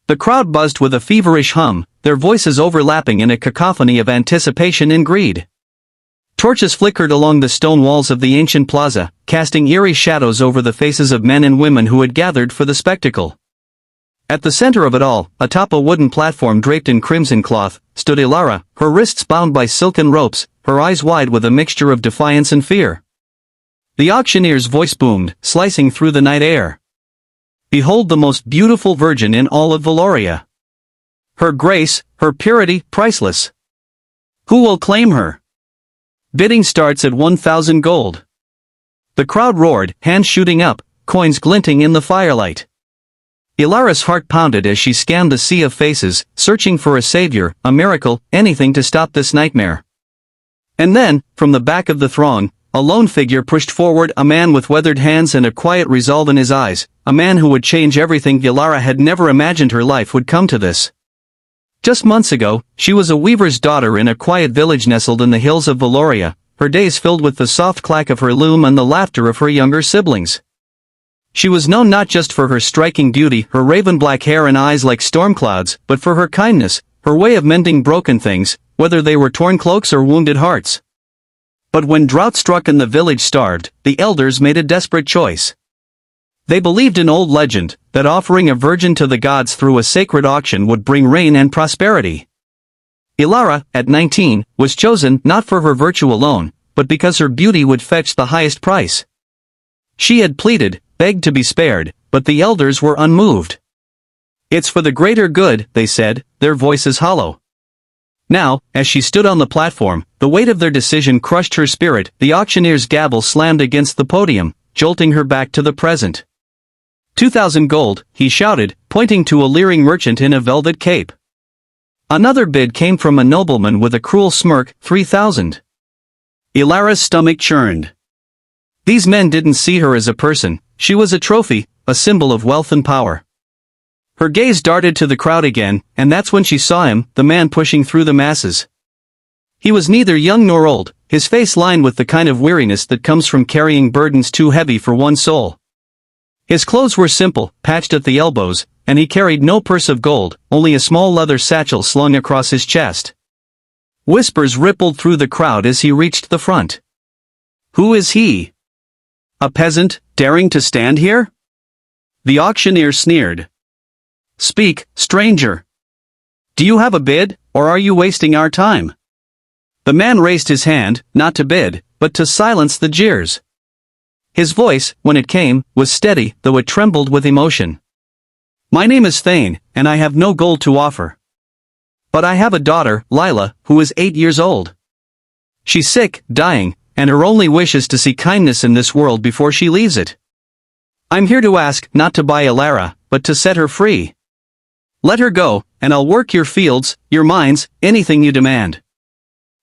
The crowd buzzed with a feverish hum, their voices overlapping in a cacophony of anticipation and greed. Torches flickered along the stone walls of the ancient plaza, casting eerie shadows over the faces of men and women who had gathered for the spectacle. At the center of it all, atop a wooden platform draped in crimson cloth, stood Elara, her wrists bound by silken ropes, her eyes wide with a mixture of defiance and fear. The auctioneer's voice boomed, slicing through the night air. "Behold the most beautiful virgin in all of Valoria. Her grace, her purity, priceless. Who will claim her? Bidding starts at 1,000 gold." The crowd roared, hands shooting up, coins glinting in the firelight. Elara's heart pounded as she scanned the sea of faces, searching for a savior, a miracle, anything to stop this nightmare. And then, from the back of the throng, a lone figure pushed forward, a man with weathered hands and a quiet resolve in his eyes, a man who would change everything. Elara had never imagined her life would come to this. Just months ago, she was a weaver's daughter in a quiet village nestled in the hills of Valoria, her days filled with the soft clack of her loom and the laughter of her younger siblings. She was known not just for her striking beauty, her raven-black hair and eyes like storm clouds, but for her kindness, her way of mending broken things, whether they were torn cloaks or wounded hearts. But when drought struck and the village starved, the elders made a desperate choice. They believed in old legend, that offering a virgin to the gods through a sacred auction would bring rain and prosperity. Elara, at 19, was chosen not for her virtue alone, but because her beauty would fetch the highest price. She had pleaded, begged to be spared, but the elders were unmoved. "It's for the greater good," they said, their voices hollow. Now, as she stood on the platform, the weight of their decision crushed her spirit. The auctioneer's gavel slammed against the podium, jolting her back to the present. 2,000 gold, he shouted, pointing to a leering merchant in a velvet cape. Another bid came from a nobleman with a cruel smirk, 3,000. Elara's stomach churned. These men didn't see her as a person, she was a trophy, a symbol of wealth and power. Her gaze darted to the crowd again, and that's when she saw him, the man pushing through the masses. He was neither young nor old, his face lined with the kind of weariness that comes from carrying burdens too heavy for one soul. His clothes were simple, patched at the elbows, and he carried no purse of gold, only a small leather satchel slung across his chest. Whispers rippled through the crowd as he reached the front. "Who is he? A peasant, daring to stand here?" The auctioneer sneered. "Speak, stranger. Do you have a bid, or are you wasting our time?" The man raised his hand, not to bid, but to silence the jeers. His voice, when it came, was steady, though it trembled with emotion. "My name is Thane, and I have no gold to offer. But I have a daughter, Lila, who is 8 years old. She's sick, dying, and her only wish is to see kindness in this world before she leaves it. I'm here to ask, not to buy Elara, but to set her free. Let her go, and I'll work your fields, your mines, anything you demand.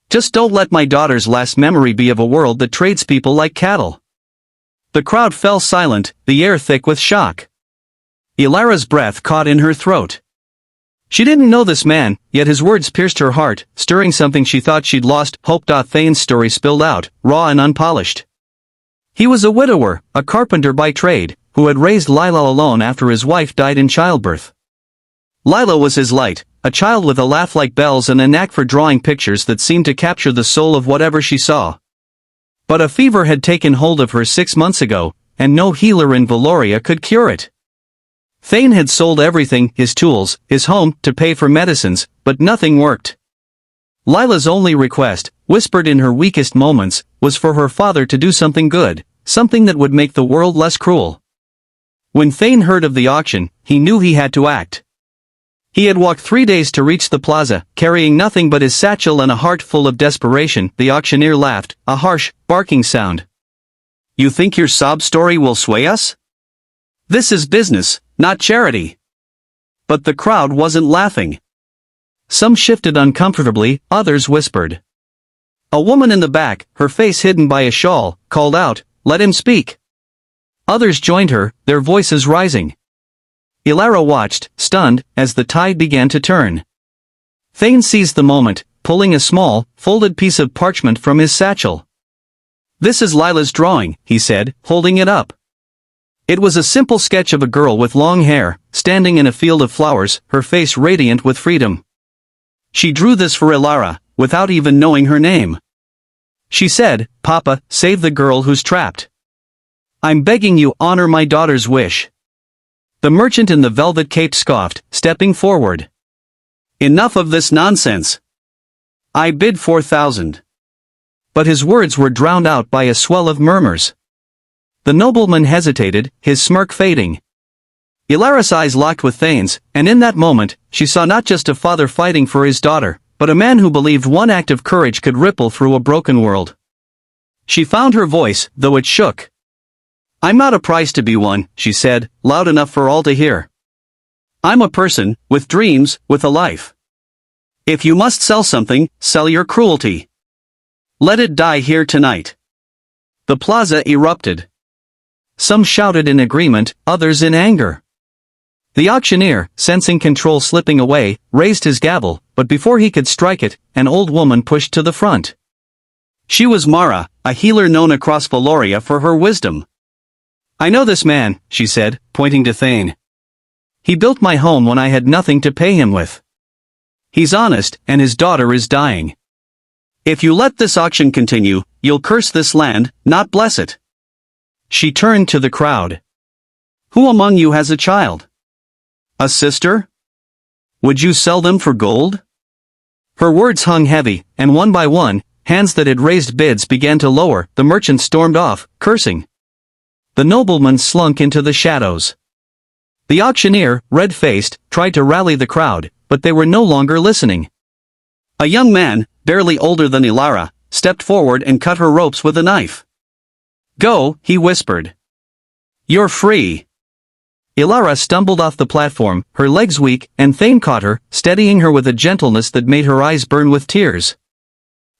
Just don't let my daughter's last memory be of a world that trades people like cattle." The crowd fell silent, the air thick with shock. Elara's breath caught in her throat. She didn't know this man, yet his words pierced her heart, stirring something she thought she'd lost. Hope. Thane's story spilled out, raw and unpolished. He was a widower, a carpenter by trade, who had raised Lila alone after his wife died in childbirth. Lila was his light, a child with a laugh like bells and a knack for drawing pictures that seemed to capture the soul of whatever she saw. But a fever had taken hold of her 6 months ago, and no healer in Valoria could cure it. Thane had sold everything, his tools, his home, to pay for medicines, but nothing worked. Lila's only request, whispered in her weakest moments, was for her father to do something good, something that would make the world less cruel. When Thane heard of the auction, he knew he had to act. He had walked 3 days to reach the plaza, carrying nothing but his satchel and a heart full of desperation. The auctioneer laughed, a harsh, barking sound. "You think your sob story will sway us? This is business, not charity." But the crowd wasn't laughing. Some shifted uncomfortably, others whispered. A woman in the back, her face hidden by a shawl, called out, "Let him speak." Others joined her, their voices rising. Elara watched, stunned, as the tide began to turn. Thane seized the moment, pulling a small, folded piece of parchment from his satchel. "This is Lila's drawing," he said, holding it up. It was a simple sketch of a girl with long hair, standing in a field of flowers, her face radiant with freedom. She drew this for Elara, without even knowing her name. She said, "Papa, save the girl who's trapped. I'm begging you, honor my daughter's wish." The merchant in the velvet cape scoffed, stepping forward. "Enough of this nonsense. I bid 4,000. But his words were drowned out by a swell of murmurs. The nobleman hesitated, his smirk fading. Elara's eyes locked with Thane's, and in that moment, she saw not just a father fighting for his daughter, but a man who believed one act of courage could ripple through a broken world. She found her voice, though it shook. "I'm not a prize to be won," she said, loud enough for all to hear. "I'm a person, with dreams, with a life. If you must sell something, sell your cruelty. Let it die here tonight." The plaza erupted. Some shouted in agreement, others in anger. The auctioneer, sensing control slipping away, raised his gavel, but before he could strike it, an old woman pushed to the front. She was Mara, a healer known across Valoria for her wisdom. "I know this man," she said, pointing to Thane. "He built my home when I had nothing to pay him with. He's honest, and his daughter is dying. If you let this auction continue, you'll curse this land, not bless it." She turned to the crowd. "Who among you has a child? A sister? Would you sell them for gold?" Her words hung heavy, and one by one, hands that had raised bids began to lower. The merchant stormed off, cursing. The nobleman slunk into the shadows. The auctioneer, red-faced, tried to rally the crowd, but they were no longer listening. A young man, barely older than Elara, stepped forward and cut her ropes with a knife. "Go," he whispered. "You're free." Elara stumbled off the platform, her legs weak, and Thane caught her, steadying her with a gentleness that made her eyes burn with tears.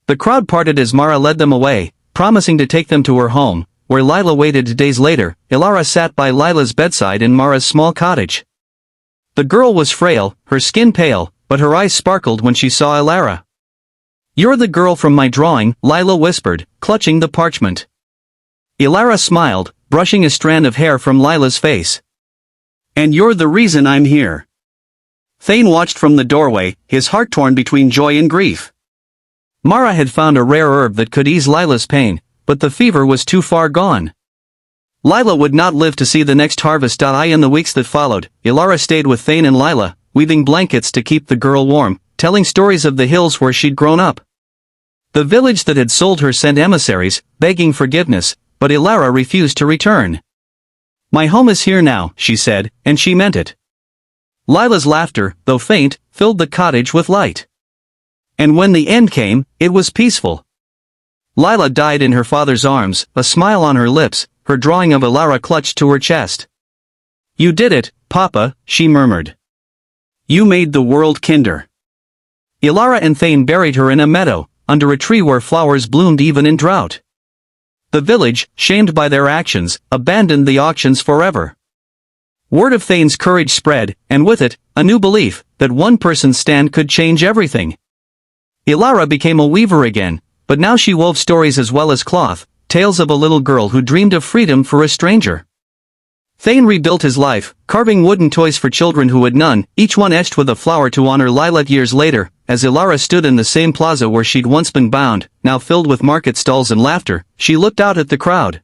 The crowd parted as Mara led them away, promising to take them to her home, where Lila waited. Days later, Elara sat by Lila's bedside in Mara's small cottage. The girl was frail, her skin pale, but her eyes sparkled when she saw Elara. "You're the girl from my drawing," Lila whispered, clutching the parchment. Elara smiled, brushing a strand of hair from Lila's face. "And you're the reason I'm here." Thane watched from the doorway, his heart torn between joy and grief. Mara had found a rare herb that could ease Lila's pain, but the fever was too far gone. Lila would not live to see the next harvest. In the weeks that followed, Elara stayed with Thane and Lila, weaving blankets to keep the girl warm, telling stories of the hills where she'd grown up. The village that had sold her sent emissaries, begging forgiveness, but Elara refused to return. "My home is here now," she said, and she meant it. Lila's laughter, though faint, filled the cottage with light. And when the end came, it was peaceful. Lila died in her father's arms, a smile on her lips, her drawing of Elara clutched to her chest. "You did it, Papa," she murmured. "You made the world kinder." Elara and Thane buried her in a meadow, under a tree where flowers bloomed even in drought. The village, shamed by their actions, abandoned the auctions forever. Word of Thane's courage spread, and with it, a new belief, that one person's stand could change everything. Elara became a weaver again, but now she wove stories as well as cloth, tales of a little girl who dreamed of freedom for a stranger. Thane rebuilt his life, carving wooden toys for children who had none, each one etched with a flower to honor Lila. Years later, as Elara stood in the same plaza where she'd once been bound, now filled with market stalls and laughter, she looked out at the crowd.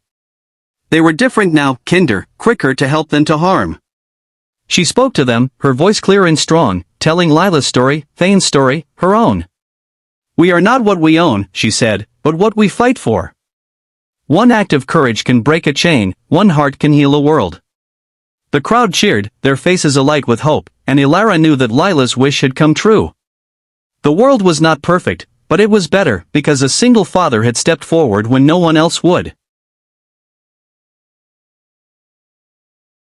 They were different now, kinder, quicker to help than to harm. She spoke to them, her voice clear and strong, telling Lila's story, Thane's story, her own. "We are not what we own," she said, "but what we fight for. One act of courage can break a chain, one heart can heal a world." The crowd cheered, their faces alight with hope, and Elara knew that Lila's wish had come true. The world was not perfect, but it was better because a single father had stepped forward when no one else would.